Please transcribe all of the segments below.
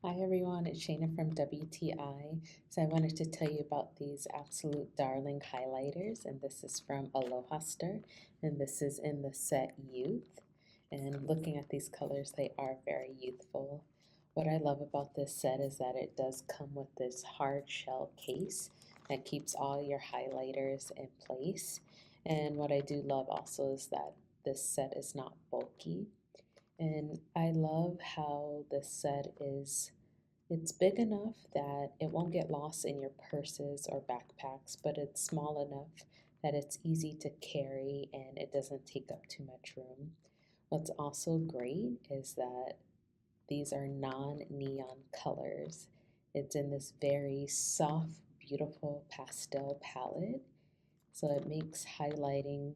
Hi everyone, it's Shayna from WTI. So I wanted to tell you about these absolute darling highlighters, and this is from Alohaster, and this is in the set Youth. And looking at these colors, they are very youthful. What I love about this set is that it does come with this hard shell case that keeps all your highlighters in place. And what I do love also is that this set is not bulky. And I love how this set is, it's big enough that it won't get lost in your purses or backpacks, but it's small enough that it's easy to carry and it doesn't take up too much room. What's also great is that these are non-neon colors. It's in this very soft, beautiful pastel palette, so it makes highlighting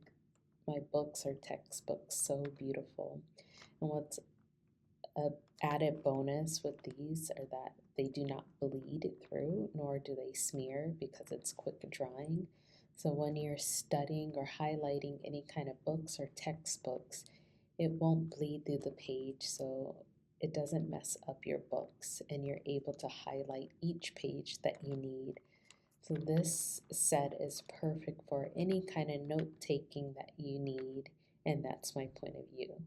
my books or textbooks so beautiful. And what's a added bonus with these are that they do not bleed through, nor do they smear because it's quick drying. So when you're studying or highlighting any kind of books or textbooks, it won't bleed through the page, so it doesn't mess up your books, and you're able to highlight each page that you need. So this set is perfect for any kind of note taking that you need, and that's my point of view.